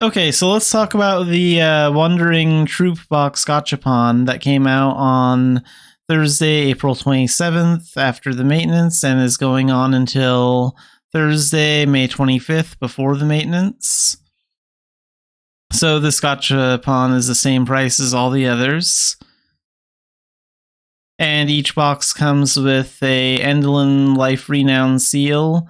Okay, so let's talk about the Wandering Troupe box Gachapon that came out on Thursday, April 27th after the maintenance and is going on until Thursday, May 25th before the maintenance. So this Gachapon is the same price as all the others. And each box comes with a Endlin Life Renown seal,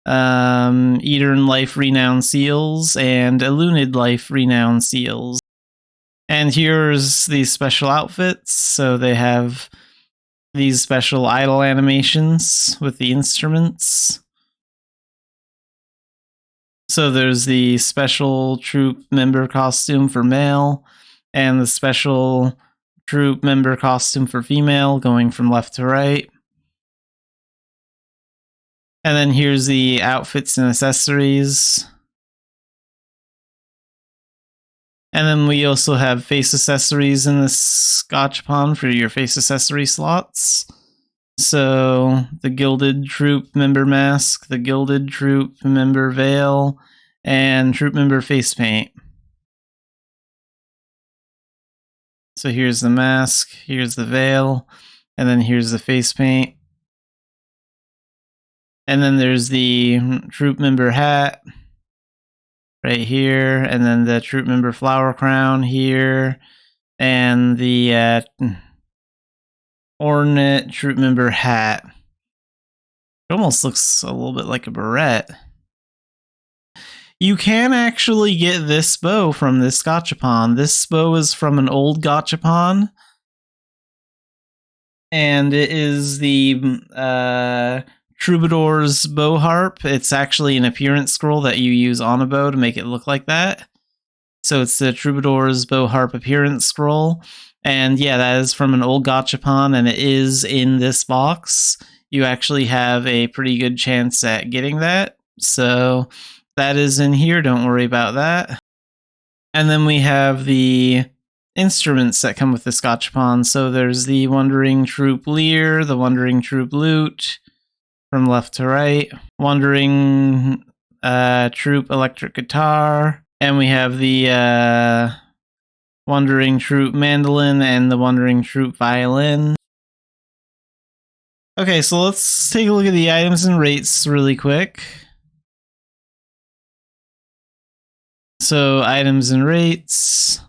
Etern Life Renown seals, and Elunid Life Renown seals. And here's these special outfits. So they have these special idle animations with the instruments. So there's the special troupe member costume for male, and the special troupe member costume for female, going from left to right. And then here's the outfits and accessories. And then we also have face accessories in this Gachapon for your face accessory slots. So the Gilded Troupe member mask, the Gilded Troupe member veil, and Troupe member face paint. So here's the mask, here's the veil, and then here's the face paint. And then there's the Troupe member hat right here, and then the Troupe member flower crown here, and the ornate Troupe member hat. It almost looks a little bit like a beret. You can actually get this bow from this Gachapon. This bow is from an old Gachapon, and it is the Troubadour's bow harp. It's actually an appearance scroll that you use on a bow to make it look like that. So it's the Troubadour's bow harp appearance scroll. And yeah, that is from an old Gachapon, and it is in this box. You actually have a pretty good chance at getting that. So that is in here. Don't worry about that. And then we have the instruments that come with this Gachapon. So there's the Wandering Troupe lyre, the Wandering Troupe lute, from left to right, Wandering Troupe electric guitar, and we have the Wandering Troupe mandolin and the Wandering Troupe violin. Okay, so let's take a look at the items and rates really quick. So items and rates.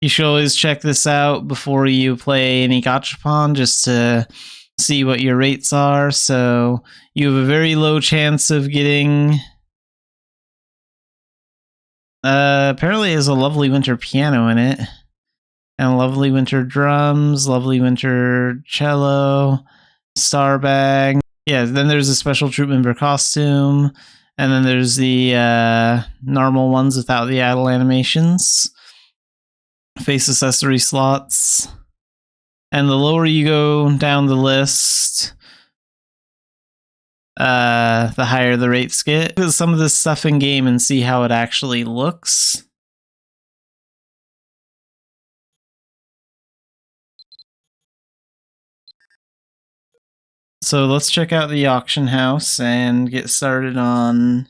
You should always check this out before you play any Gachapon just to see what your rates are. So you have a very low chance of getting apparently there's a lovely winter piano in it, and lovely winter drums, lovely winter cello, star bag. Yeah, then there's a special troupe member costume, and then there's the normal ones without the idle animations, face accessory slots. And the lower you go down the list, the higher the rates get. Look at some of this stuff in game and see how it actually looks. So let's check out the auction house and get started on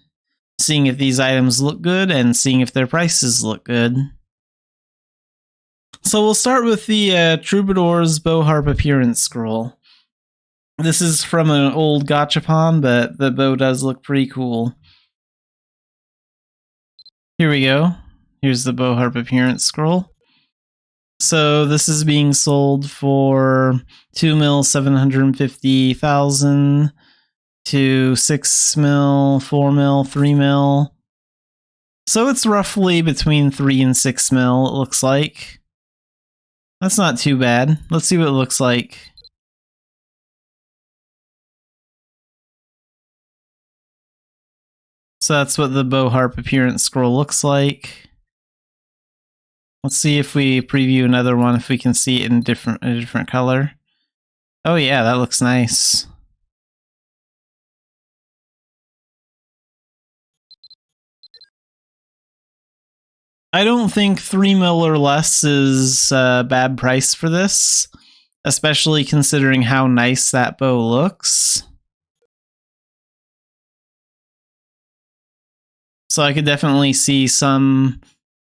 seeing if these items look good and seeing if their prices look good. So we'll start with the Troubadour's bow harp appearance scroll. This is from an old Gachapon, but the bow does look pretty cool. Here we go. Here's the bow harp appearance scroll. So this is being sold for 2,750,000 to 6 mil, 4 mil, 3 mil. So it's roughly between 3 and 6 mil, it looks like. That's not too bad. Let's see what it looks like. So that's what the bow harp appearance scroll looks like. Let's see if we preview another one, if we can see it in a different color. Oh yeah, that looks nice. I don't think 3 mil or less is a bad price for this, especially considering how nice that bow looks. So I could definitely see some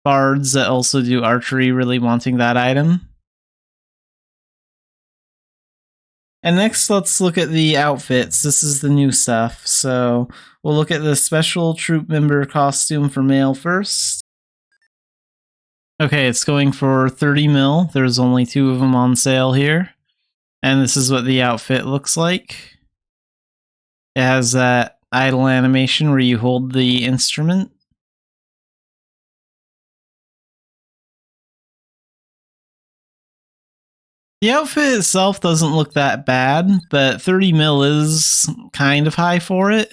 bards that also do archery really wanting that item. And next, let's look at the outfits. This is the new stuff. So we'll look at the special troop member costume for male first. Okay, it's going for 30 mil. There's only 2 of them on sale here. And this is what the outfit looks like. It has that idle animation where you hold the instrument. The outfit itself doesn't look that bad, but 30 mil is kind of high for it.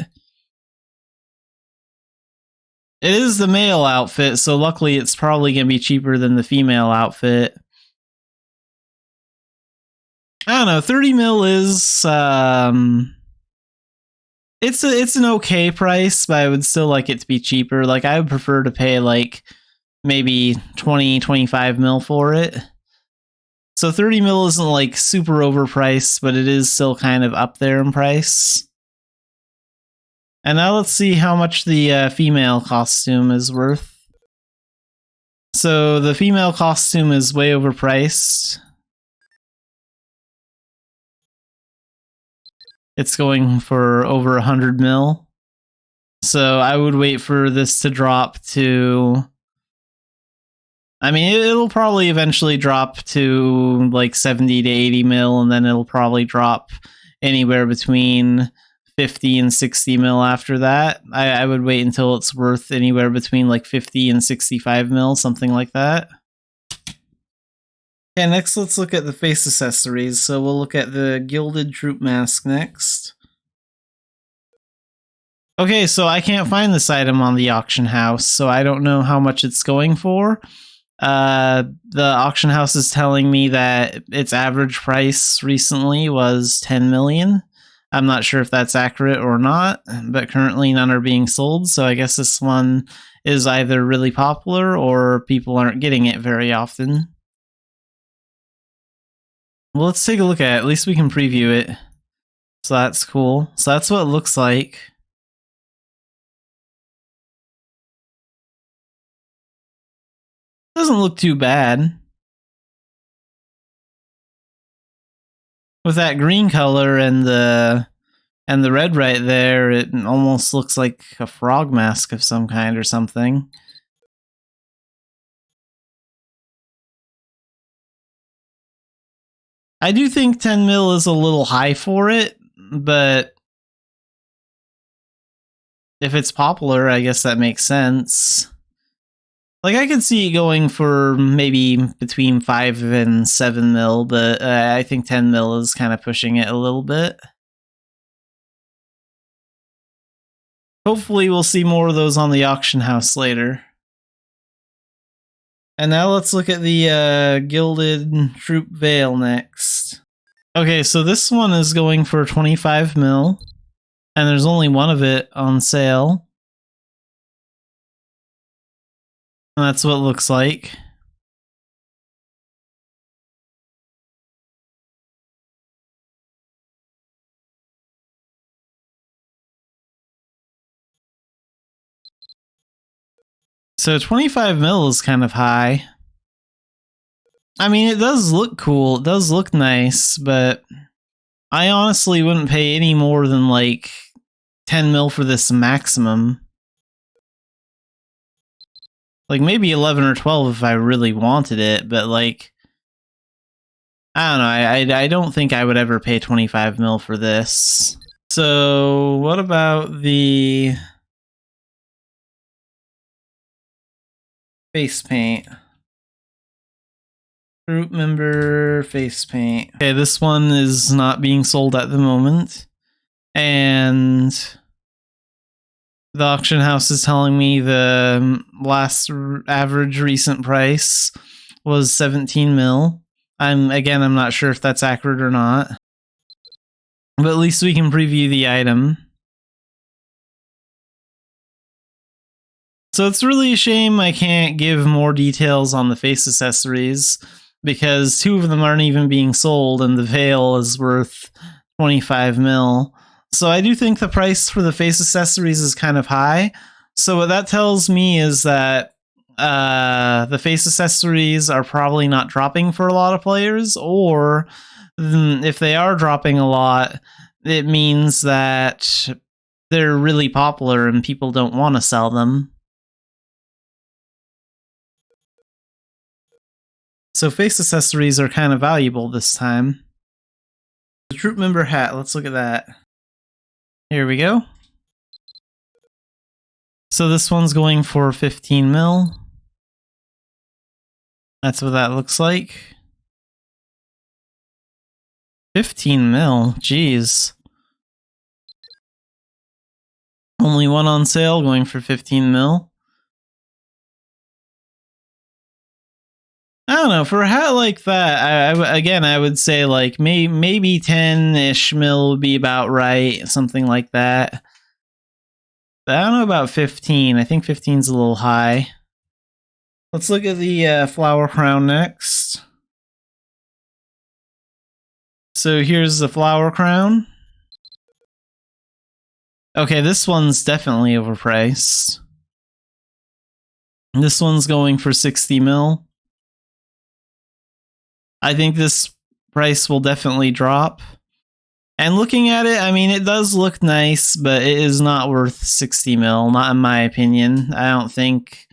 It is the male outfit, so luckily it's probably going to be cheaper than the female outfit. I don't know, 30 mil is it's an okay price, but I would still like it to be cheaper. Like, I would prefer to pay like maybe 20-25 mil for it. So 30 mil isn't like super overpriced, but it is still kind of up there in price. And now let's see how much the female costume is worth. So the female costume is way overpriced. It's going for over 100 mil. So I would wait for this to drop to... I mean, it'll probably eventually drop to like 70 to 80 mil, and then it'll probably drop anywhere between 50 and 60 mil after that. I would wait until it's worth anywhere between like 50 and 65 mil, something like that. Okay, next let's look at the face accessories. So we'll look at the Gilded Troupe Mask next. Okay, so I can't find this item on the auction house, so I don't know how much it's going for. The auction house is telling me that its average price recently was 10 million. I'm not sure if that's accurate or not, but currently none are being sold, so I guess this one is either really popular or people aren't getting it very often. Well, let's take a look at it. At least we can preview it. So that's cool. So that's what it looks like. Doesn't look too bad. With that green color and the red right there, it almost looks like a frog mask of some kind or something. I do think 10 mil is a little high for it, but if it's popular, I guess that makes sense. Like, I could see it going for maybe between 5 and 7 mil, but I think 10 mil is kind of pushing it a little bit. Hopefully we'll see more of those on the auction house later. And now let's look at the Gilded Troupe Veil next. Okay, so this one is going for 25 mil, and there's only one of it on sale. And that's what it looks like. So 25 mil is kind of high. I mean, it does look cool. It does look nice, but I honestly wouldn't pay any more than like 10 mil for this maximum. Like, maybe 11 or 12 if I really wanted it, but like, I don't know, I don't think I would ever pay 25 mil for this. So, what about the face paint? Group member face paint. Okay, this one is not being sold at the moment. And the auction house is telling me the last average recent price was 17 mil. I'm not sure if that's accurate or not. But at least we can preview the item. So it's really a shame I can't give more details on the face accessories, because 2 of them aren't even being sold and the veil is worth 25 mil. So I do think the price for the face accessories is kind of high. So what that tells me is that the face accessories are probably not dropping for a lot of players, or if they are dropping a lot, it means that they're really popular and people don't want to sell them. So face accessories are kind of valuable this time. The Troupe member hat, let's look at that. Here we go. So this one's going for 15 mil. That's what that looks like. 15 mil, jeez. Only one on sale, going for 15 mil. I don't know, for a hat like that, I would say like maybe 10-ish mil would be about right, something like that. But I don't know about 15. I think 15's a little high. Let's look at the flower crown next. So here's the flower crown. Okay, this one's definitely overpriced. This one's going for 60 mil. I think this price will definitely drop. And looking at it, I mean, it does look nice, but it is not worth 60 mil, not in my opinion. I don't think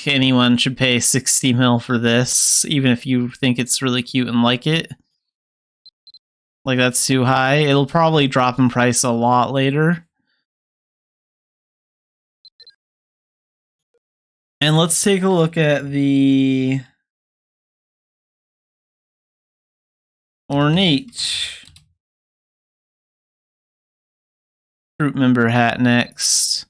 anyone should pay 60 mil for this, even if you think it's really cute and like it. Like, that's too high. It'll probably drop in price a lot later. And let's take a look at the ornate Troupe member hat next.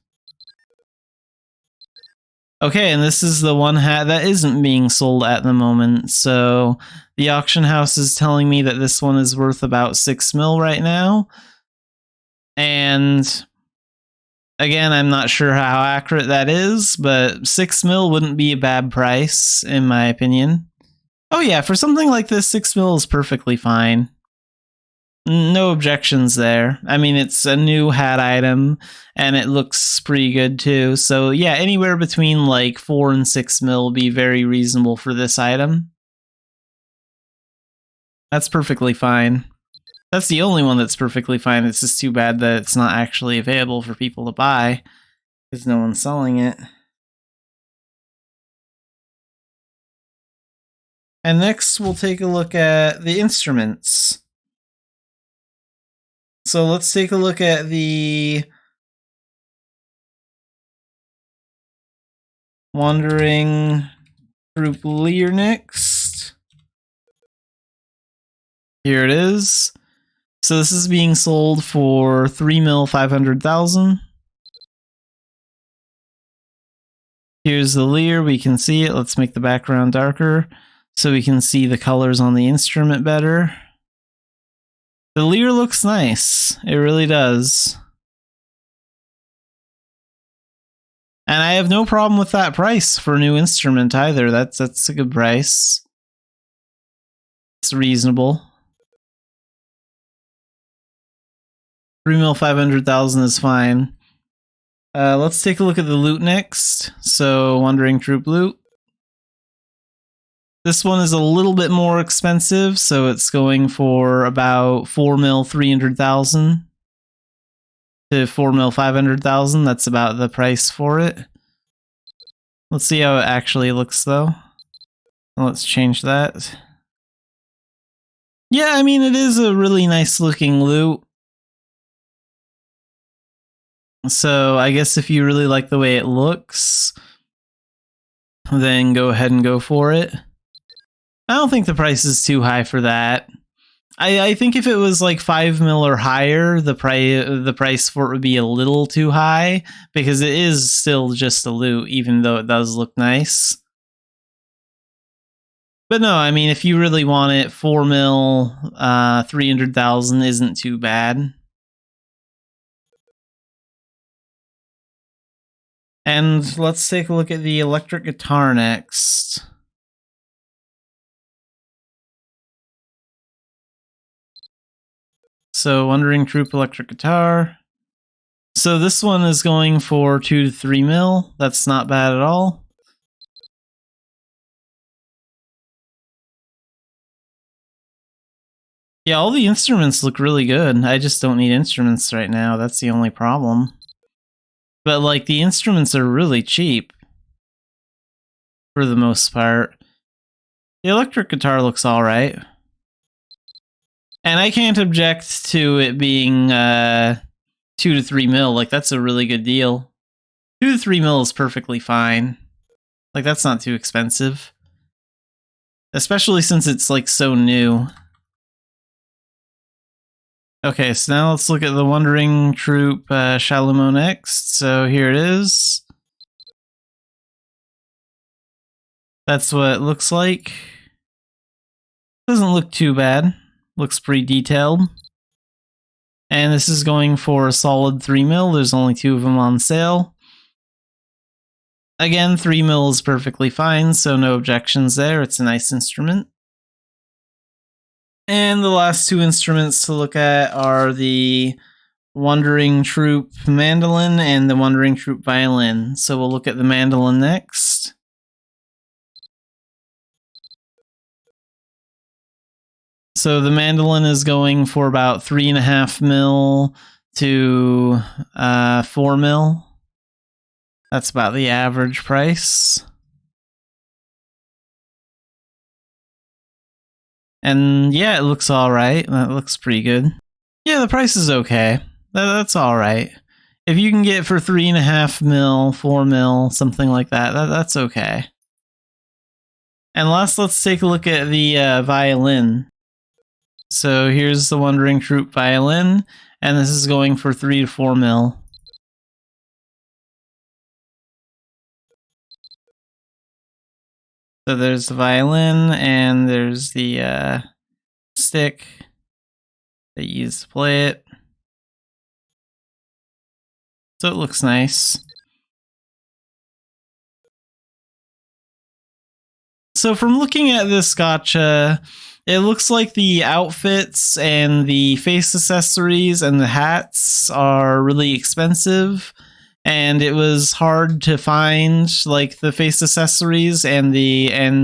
Okay, and this is the one hat that isn't being sold at the moment. So the auction house is telling me that this one is worth about 6 mil right now. And again, I'm not sure how accurate that is, but 6 mil wouldn't be a bad price, in my opinion. Oh yeah, for something like this, 6 mil is perfectly fine. No objections there. I mean, it's a new hat item, and it looks pretty good too. So yeah, anywhere between like 4 and 6 mil will be very reasonable for this item. That's perfectly fine. That's the only one that's perfectly fine. It's just too bad that it's not actually available for people to buy, because no one's selling it. And next, we'll take a look at the instruments. So let's take a look at the Wandering Troupe Lear next. Here it is. So this is being sold for 3 mil 500,000. Here's the Lear. We can see it. Let's make the background darker so we can see the colors on the instrument better. The Lear looks nice. It really does. And I have no problem with that price for a new instrument either. That's a good price. It's reasonable. 3 mil 500,000 is fine. Let's take a look at the loot next. So, Wandering Troupe loot. This one is a little bit more expensive, so it's going for about 4 mil 300,000 to 4 mil 500,000. That's about the price for it. Let's see how it actually looks, though. Let's change that. Yeah, I mean, it is a really nice looking loot. So I guess if you really like the way it looks, then go ahead and go for it. I don't think the price is too high for that. I think if it was like 5 mil or higher, the price for it would be a little too high, because it is still just a loot, even though it does look nice. But no, I mean, if you really want it, 4 mil 300,000 isn't too bad. And let's take a look at the electric guitar next. So, Wandering Troupe electric guitar. So this one is going for 2 to 3 mil. That's not bad at all. Yeah, all the instruments look really good. I just don't need instruments right now. That's the only problem. But like the instruments are really cheap for the most part. The electric guitar looks all right. And I can't object to it being 2 to 3 mil. Like that's a really good deal. 2 to 3 mil is perfectly fine. Like that's not too expensive. Especially since it's like so new. Okay, so now let's look at the Wandering Troupe Chalumeau next. So here it is. That's what it looks like. Doesn't look too bad. Looks pretty detailed. And this is going for a solid 3 mil. There's only 2 of them on sale. Again, 3 mil is perfectly fine, so no objections there. It's a nice instrument. And the last 2 instruments to look at are the Wandering Troupe mandolin and the Wandering Troupe violin. So we'll look at the mandolin next. So the mandolin is going for about 3.5 mil to 4 mil. That's about the average price. And yeah, it looks alright. That looks pretty good. Yeah, the price is okay. That's alright. If you can get for 3.5 mil, 4 mil, something like that, that's okay. And last, let's take a look at the violin. So here's the Wandering Troupe violin, and this is going for 3 to 4 mil. So there's the violin, and there's the stick that you use to play it. So it looks nice. So from looking at this gacha, it looks like the outfits and the face accessories and the hats are really expensive. And it was hard to find like the face accessories and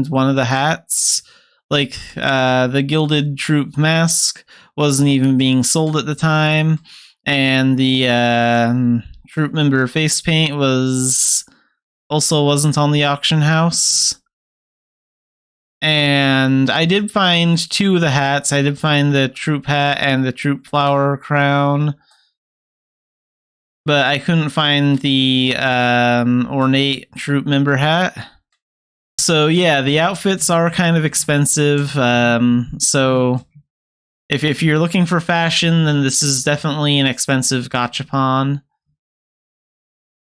one of the hats. Like the Gilded Troupe mask wasn't even being sold at the time, and the Troupe member face paint wasn't on the auction house. And I did find 2 of the hats. I did find the Troupe hat and the Troupe flower crown. But I couldn't find the ornate Troupe member hat. So yeah, the outfits are kind of expensive. So if you're looking for fashion, then this is definitely an expensive gachapon.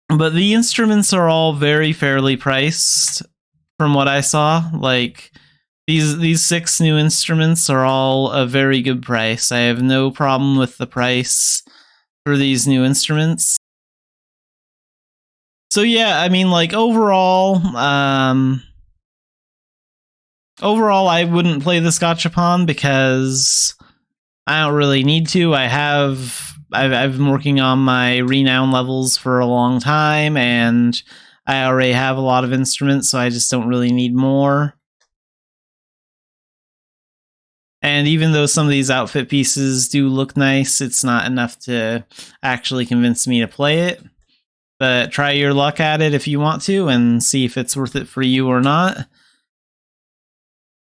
But the instruments are all very fairly priced from what I saw. Like these 6 new instruments are all a very good price. I have no problem with the price for these new instruments. So yeah, I mean, like overall, I wouldn't play this gachapon because I don't really need to. I've been working on my renown levels for a long time, and I already have a lot of instruments, so I just don't really need more. And even though some of these outfit pieces do look nice, it's not enough to actually convince me to play it. But try your luck at it if you want to and see if it's worth it for you or not.